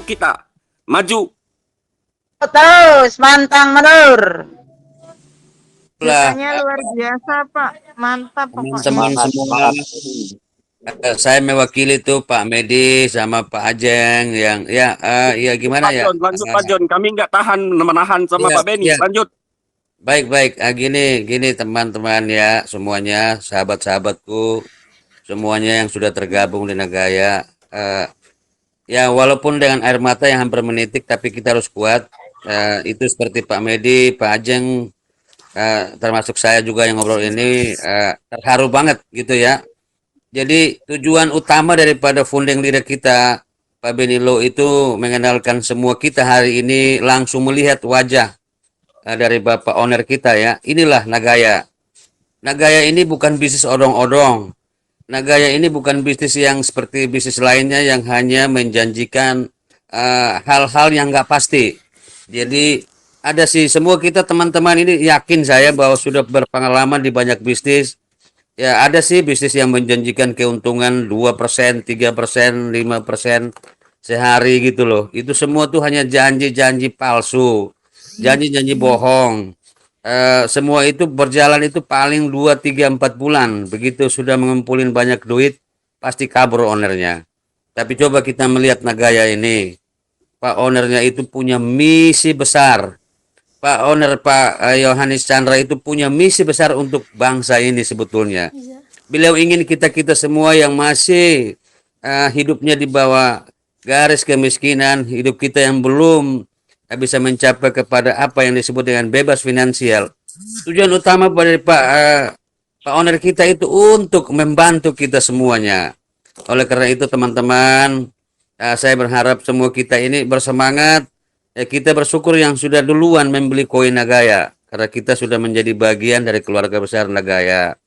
kita. Maju. Terus mantang menur. Ceritanya luar biasa Pak, mantap pokoknya. Teman-teman semua, saya mewakili tuh Pak Medi sama Pak Ajeng yang ya gimana Pak ya? John, lanjut Pak John. Kami nggak tahan menahan sama Iya, Pak Benny. iya. Lanjut. Baik. Gini teman-teman ya, semuanya sahabat-sahabatku, semuanya yang sudah tergabung di Nagaya. Ya walaupun dengan air mata yang hampir menitik, tapi kita harus kuat. Itu seperti Pak Medi, Pak Ajeng, termasuk saya juga yang ngobrol ini terharu banget gitu ya. Jadi tujuan utama daripada founding leader kita Pak Benilo itu mengenalkan semua kita hari ini langsung melihat wajah dari Bapak owner kita ya. Inilah Nagaya. Nagaya ini bukan bisnis odong-odong. Nagaya ini bukan bisnis yang seperti bisnis lainnya yang hanya menjanjikan hal-hal yang nggak pasti. Jadi ada sih semua kita teman-teman ini yakin saya bahwa sudah berpengalaman di banyak bisnis. Ya ada sih bisnis yang menjanjikan keuntungan 2%, 3%, 5% sehari gitu loh. Itu semua tuh hanya janji-janji palsu, janji-janji bohong. Semua itu berjalan itu paling 2, 3, 4 bulan. Begitu sudah mengumpulin banyak duit, pasti kabur ownernya. Tapi coba kita melihat Nagaya ini. Pak ownernya itu punya misi besar. Pak owner Pak Yohanes Chandra itu punya misi besar untuk bangsa ini sebetulnya. Beliau ingin kita-kita semua yang masih hidupnya di bawah garis kemiskinan, hidup kita yang belum bisa mencapai kepada apa yang disebut dengan bebas finansial. Tujuan utama dari Pak owner kita itu untuk membantu kita semuanya. Oleh karena itu teman-teman, saya berharap semua kita ini bersemangat. Kita bersyukur yang sudah duluan membeli koin Nagaya karena kita sudah menjadi bagian dari keluarga besar Nagaya.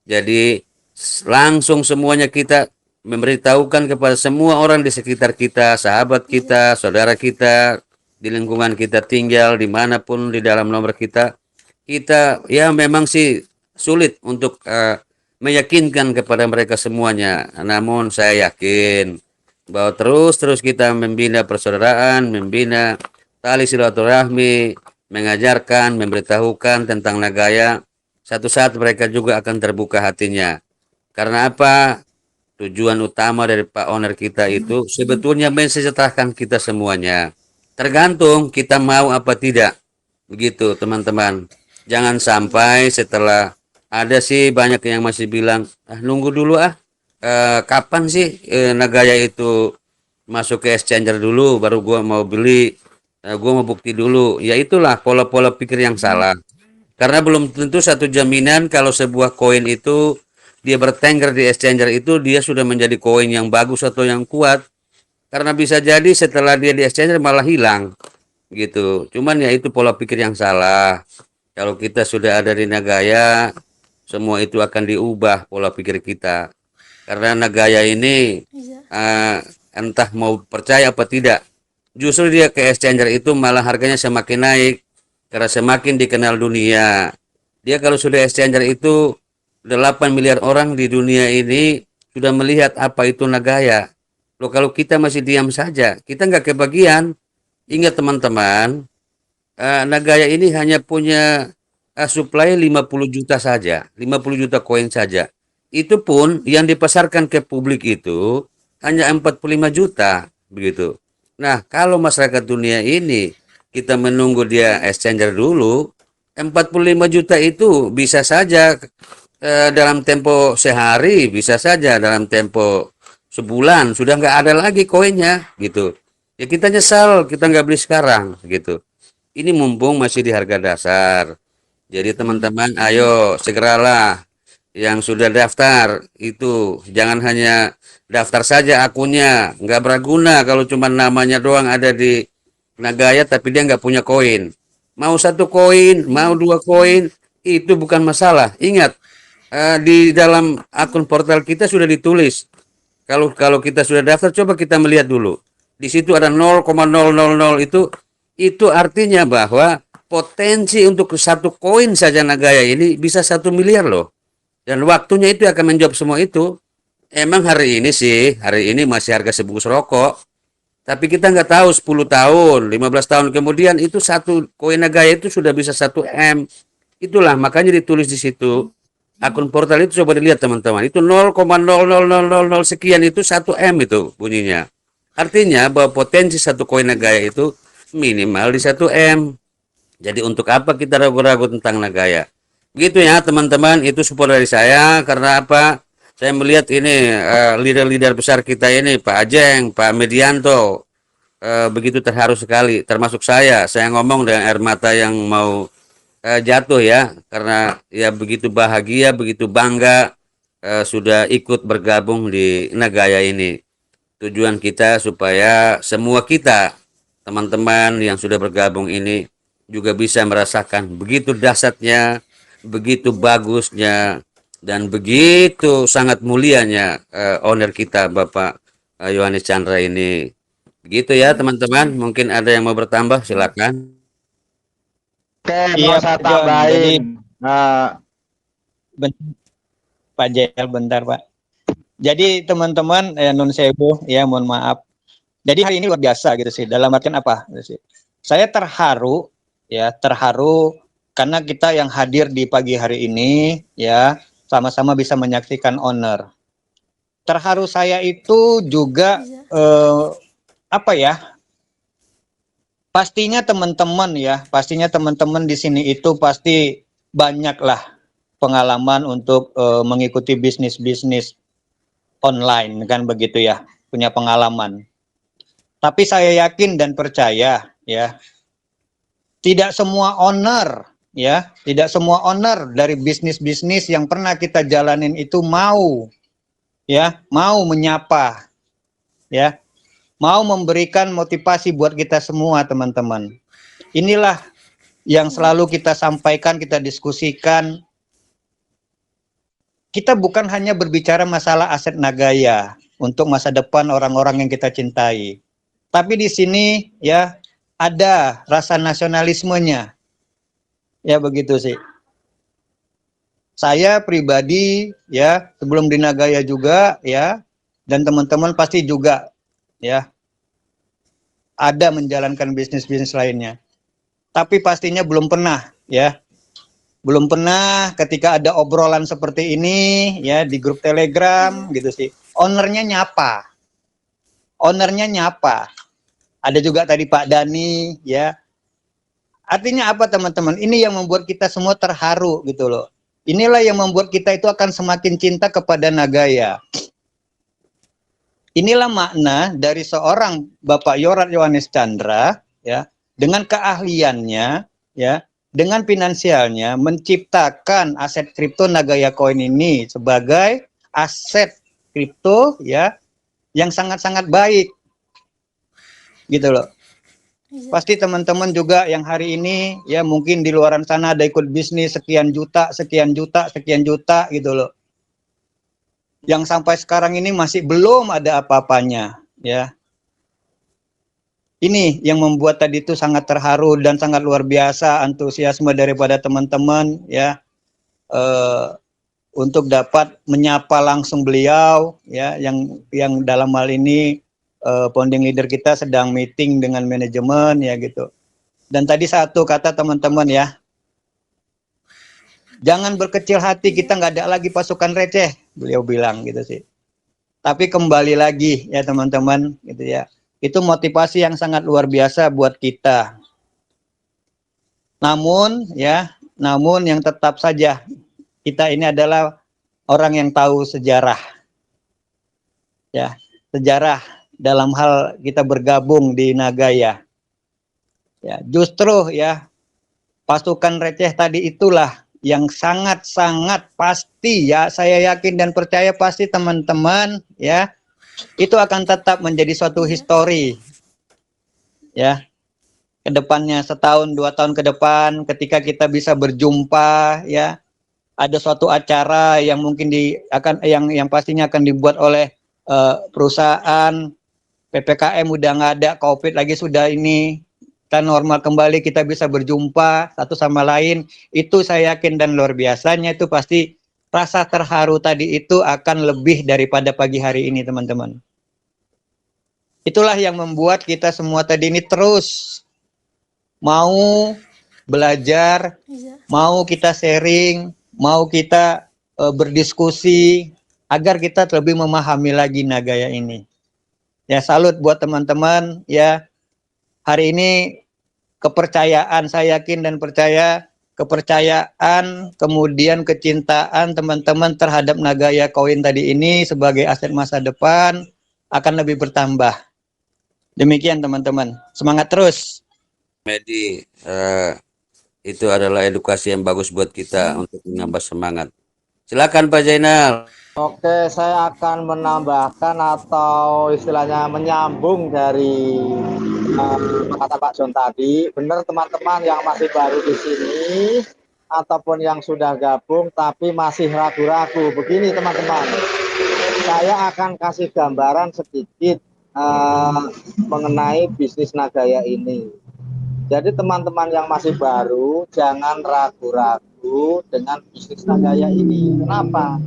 Jadi langsung semuanya kita memberitahukan kepada semua orang di sekitar kita, sahabat kita, saudara kita, di lingkungan kita tinggal, dimanapun di dalam nomor kita ya memang sih sulit untuk meyakinkan kepada mereka semuanya. Namun saya yakin bahwa terus kita membina persaudaraan, membina tali silaturahmi, mengajarkan, memberitahukan tentang Nagaya. Satu saat mereka juga akan terbuka hatinya. Karena apa? Tujuan utama dari Pak owner kita itu sebetulnya mensejahterakan kita semuanya. Tergantung kita mau apa tidak. Begitu teman-teman. Jangan sampai setelah ada sih banyak yang masih bilang, nunggu dulu kapan sih Nagaya itu masuk ke exchanger dulu baru gua mau beli, gua mau bukti dulu. Ya itulah pola-pola pikir yang salah. Karena belum tentu satu jaminan kalau sebuah koin itu dia bertengger di exchanger itu dia sudah menjadi koin yang bagus atau yang kuat. Karena bisa jadi setelah dia di exchanger malah hilang gitu. Cuman ya itu pola pikir yang salah. Kalau kita sudah ada di Nagaya, semua itu akan diubah pola pikir kita. Karena Nagaya ini entah mau percaya apa tidak, justru dia ke exchanger itu malah harganya semakin naik karena semakin dikenal dunia. Dia kalau sudah exchanger itu 8 miliar orang di dunia ini sudah melihat apa itu Nagaya. Loh kalau kita masih diam saja, kita nggak kebagian. Ingat teman-teman, Nagaya ini hanya punya supply 50 juta saja, 50 juta koin saja. Itu pun yang dipasarkan ke publik itu hanya 45 juta begitu. Nah, kalau masyarakat dunia ini kita menunggu dia exchanger dulu, 45 juta itu bisa saja dalam tempo sehari, bisa saja dalam tempo sebulan sudah nggak ada lagi koinnya gitu. Ya kita nyesal kita nggak beli sekarang gitu. Ini mumpung masih di harga dasar. Jadi teman-teman, ayo segeralah yang sudah daftar itu jangan hanya daftar saja akunnya, nggak berguna kalau cuma namanya doang ada di Nagaya tapi dia nggak punya koin. Mau 1 koin, mau 2 koin itu bukan masalah. Ingat di dalam akun portal kita sudah ditulis kalau kita sudah daftar coba kita melihat dulu. Di situ ada 0,000 itu artinya bahwa potensi untuk 1 koin saja Nagaya ini bisa 1 miliar loh. Dan waktunya itu akan menjawab semua itu. Emang hari ini masih harga sebungkus rokok. Tapi kita nggak tahu 10 tahun, 15 tahun kemudian itu satu koin Nagaya itu sudah bisa 1 M. Itulah makanya ditulis di situ. Akun portal itu coba dilihat teman-teman. Itu 0,00000 sekian itu 1 M itu bunyinya. Artinya bahwa potensi satu koin Nagaya itu minimal di 1 M. Jadi untuk apa kita ragu-ragu tentang Nagaya? Begitu ya teman-teman, itu support dari saya. Karena apa? Saya melihat ini leader-leader besar kita ini, Pak Ajeng, Pak Medianto, begitu terharu sekali. Termasuk saya ngomong dengan air mata yang mau jatuh ya, karena ya begitu bahagia, begitu bangga sudah ikut bergabung di Nagaya ini. Tujuan kita supaya semua kita, teman-teman yang sudah bergabung ini juga bisa merasakan begitu dahsyatnya, begitu bagusnya, dan begitu sangat mulianya owner kita Bapak Yohanes Chandra ini. Begitu ya teman-teman, mungkin ada yang mau bertambah, silakan. Oke, Iya, mau saya Pak John. Jadi tambahin. Pak Jel, bentar Pak. Jadi teman-teman, Nun Sewu, ya mohon maaf. Jadi hari ini luar biasa gitu sih. Dalam artian apa? Gitu sih. Saya terharu, ya terharu karena kita yang hadir di pagi hari ini, ya sama-sama bisa menyaksikan owner. Terharu saya itu juga apa ya? Pastinya teman-teman ya, pastinya teman-teman di sini itu pasti banyaklah pengalaman untuk mengikuti bisnis-bisnis online kan begitu ya, punya pengalaman. Tapi saya yakin dan percaya ya, tidak semua owner ya, tidak semua owner dari bisnis-bisnis yang pernah kita jalanin itu mau menyapa ya, mau memberikan motivasi buat kita semua teman-teman. Inilah yang selalu kita sampaikan, kita diskusikan. Kita bukan hanya berbicara masalah aset Nagaya untuk masa depan orang-orang yang kita cintai. Tapi di sini ya ada rasa nasionalismenya. Ya begitu sih. Saya pribadi ya sebelum di Nagaya juga ya, dan teman-teman pasti juga ya ada menjalankan bisnis-bisnis lainnya. Tapi pastinya belum pernah ya. Belum pernah ketika ada obrolan seperti ini ya di grup Telegram gitu sih. Ownernya nyapa. Ownernya nyapa. Ada juga tadi Pak Dani ya. Artinya apa teman-teman? Ini yang membuat kita semua terharu gitu loh. Inilah yang membuat kita itu akan semakin cinta kepada Nagaya. Inilah makna dari seorang Bapak Yohanes Chandra ya, dengan keahliannya ya, dengan finansialnya menciptakan aset kripto Nagaya Coin ini sebagai aset kripto ya yang sangat-sangat baik. Gitu loh. Pasti teman-teman juga yang hari ini ya mungkin di luaran sana ada ikut bisnis sekian juta gitu loh. Yang sampai sekarang ini masih belum ada apa-apanya ya. Ini yang membuat tadi itu sangat terharu dan sangat luar biasa antusiasme daripada teman-teman ya untuk dapat menyapa langsung beliau ya yang dalam hal ini founding leader kita sedang meeting dengan manajemen ya gitu. Dan tadi satu kata teman-teman ya, jangan berkecil hati, kita nggak ada lagi pasukan receh, beliau bilang gitu sih. Tapi kembali lagi ya teman-teman gitu ya. Itu motivasi yang sangat luar biasa buat kita. Namun yang tetap saja kita ini adalah orang yang tahu sejarah. Ya, sejarah dalam hal kita bergabung di Nagaya. Ya, justru ya pasukan receh tadi itulah yang sangat-sangat pasti ya, saya yakin dan percaya pasti teman-teman ya itu akan tetap menjadi suatu histori ya kedepannya, 1-2 tahun ke depan ketika kita bisa berjumpa ya, ada suatu acara yang mungkin yang pastinya akan dibuat oleh perusahaan. PPKM udah nggak ada, COVID lagi sudah ini, kita normal kembali, kita bisa berjumpa satu sama lain, itu saya yakin dan luar biasanya itu pasti rasa terharu tadi itu akan lebih daripada pagi hari ini teman-teman. Itulah yang membuat kita semua tadi ini terus mau belajar, mau kita sharing, mau kita berdiskusi agar kita lebih memahami lagi Nagaya ini. Ya, salut buat teman-teman ya. Hari ini kepercayaan, saya yakin dan percaya, kepercayaan kemudian kecintaan teman-teman terhadap Nagaya Koin tadi ini sebagai aset masa depan akan lebih bertambah. Demikian teman-teman, semangat terus. Medi, itu adalah edukasi yang bagus buat kita untuk menambah semangat. Silakan Pak Zainal. Oke, saya akan menambahkan atau istilahnya menyambung dari kata Pak John tadi. Benar teman-teman yang masih baru di sini ataupun yang sudah gabung tapi masih ragu-ragu. Begini teman-teman, saya akan kasih gambaran sedikit mengenai bisnis Nagaya ini. Jadi teman-teman yang masih baru jangan ragu-ragu dengan bisnis Nagaya ini. Kenapa?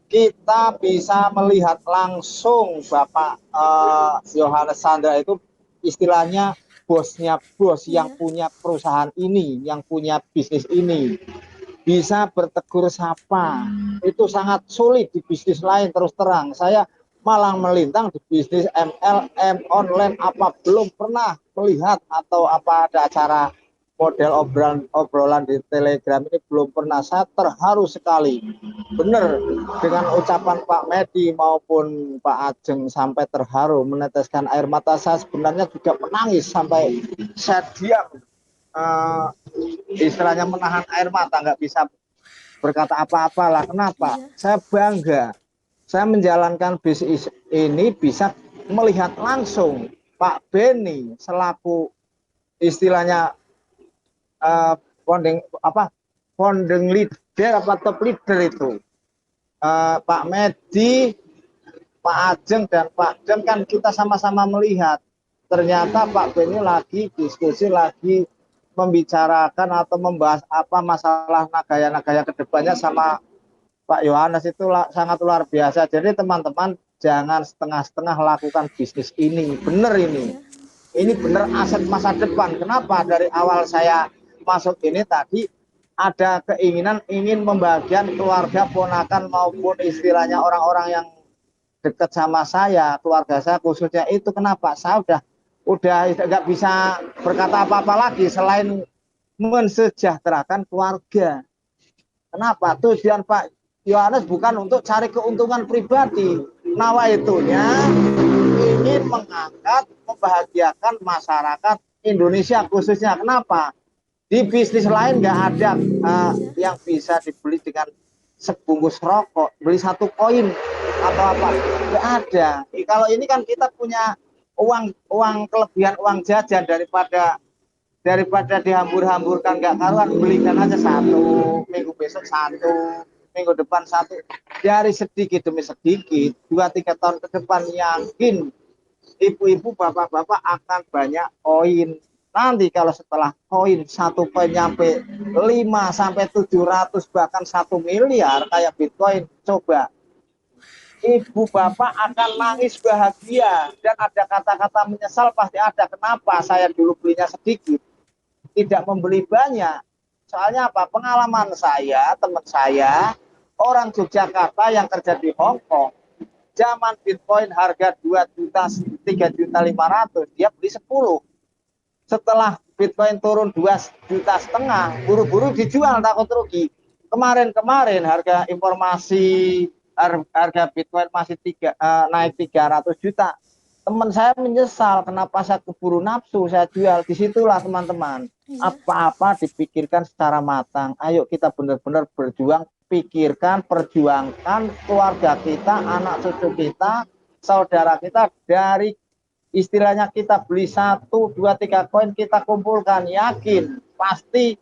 Kita bisa melihat langsung Bapak Yohanes Chandra itu istilahnya bosnya bos yang punya perusahaan ini, yang punya bisnis ini. Bisa bertegur sapa. Itu sangat sulit di bisnis lain, terus terang. Saya malang melintang di bisnis MLM online apa belum pernah melihat atau apa ada acara model obrolan di Telegram ini belum pernah. Saya terharu sekali benar dengan ucapan Pak Medi maupun Pak Ajeng, sampai terharu meneteskan air mata. Saya sebenarnya juga menangis sampai saya diam, istilahnya menahan air mata, nggak bisa berkata apa-apalah. Kenapa? Saya bangga saya menjalankan bisnis ini, bisa melihat langsung Pak Beni selaku istilahnya founding leader apa top leader itu, Pak Medi, Pak Ajeng dan Pak John, kan kita sama-sama melihat ternyata Pak Beni lagi diskusi, lagi membicarakan atau membahas apa masalah Nagaya kedepannya sama Pak Yohanes. Itu sangat luar biasa. Jadi teman-teman jangan setengah-setengah lakukan bisnis ini. Benar ini benar aset masa depan. Kenapa? Dari awal saya masuk ini tadi ada keinginan ingin membagian keluarga, ponakan maupun istilahnya orang-orang yang dekat sama saya, keluarga saya khususnya itu. Kenapa? Saya udah nggak bisa berkata apa-apa lagi selain mensejahterakan keluarga. Kenapa? Tujuan Pak Yohanes bukan untuk cari keuntungan pribadi. Nawaitunya ingin mengangkat, membahagiakan masyarakat Indonesia khususnya. Kenapa? Di bisnis lain nggak ada yang bisa dibeli dengan sebungkus rokok, beli 1 koin atau apa, nggak ada. Kalau ini kan kita punya uang kelebihan, uang jajan, daripada dihambur-hamburkan nggak karuan, belikan aja 1, minggu besok 1, minggu depan 1, dari sedikit demi sedikit 2-3 tahun ke depan yakin ibu-ibu, bapak-bapak akan banyak koin. Nanti kalau setelah koin 1 koin nyampe 5-700 bahkan 1 miliar kayak Bitcoin, coba ibu bapak akan nangis bahagia dan ada kata-kata menyesal pasti ada. Kenapa saya dulu belinya sedikit, tidak membeli banyak? Soalnya apa? Pengalaman saya, teman saya orang Yogyakarta yang kerja di Hong Kong, zaman Bitcoin harga 2 juta, 3.500.000, dia beli 10. Setelah Bitcoin turun 2,5 juta, buru-buru dijual takut rugi. Kemarin harga informasi harga Bitcoin masih naik 300 juta. Teman saya menyesal, kenapa saya keburu nafsu, saya jual. Disitulah teman-teman, apa-apa dipikirkan secara matang. Ayo kita benar-benar berjuang, pikirkan, perjuangkan keluarga kita, anak cucu kita, saudara kita. Dari istilahnya kita beli 1, 2, 3 koin, kita kumpulkan, yakin pasti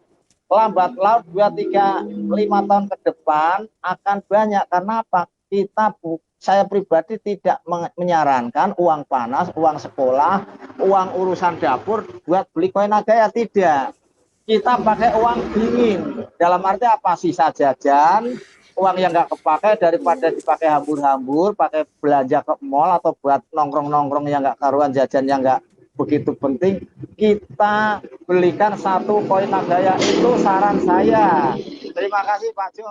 lambat laun 2, 3, 5 tahun ke depan akan banyak. Karena apa? Saya pribadi tidak menyarankan uang panas, uang sekolah, uang urusan dapur buat beli koin Nagaya, tidak. Kita pakai uang dingin. Dalam arti apa? Sisa jajan, uang yang nggak kepakai daripada dipakai hambur-hambur, pakai belanja ke mall atau buat nongkrong-nongkrong yang nggak karuan, jajan yang nggak begitu penting, kita belikan 1 koin Nagaya, itu saran saya. Terima kasih Pak Jo.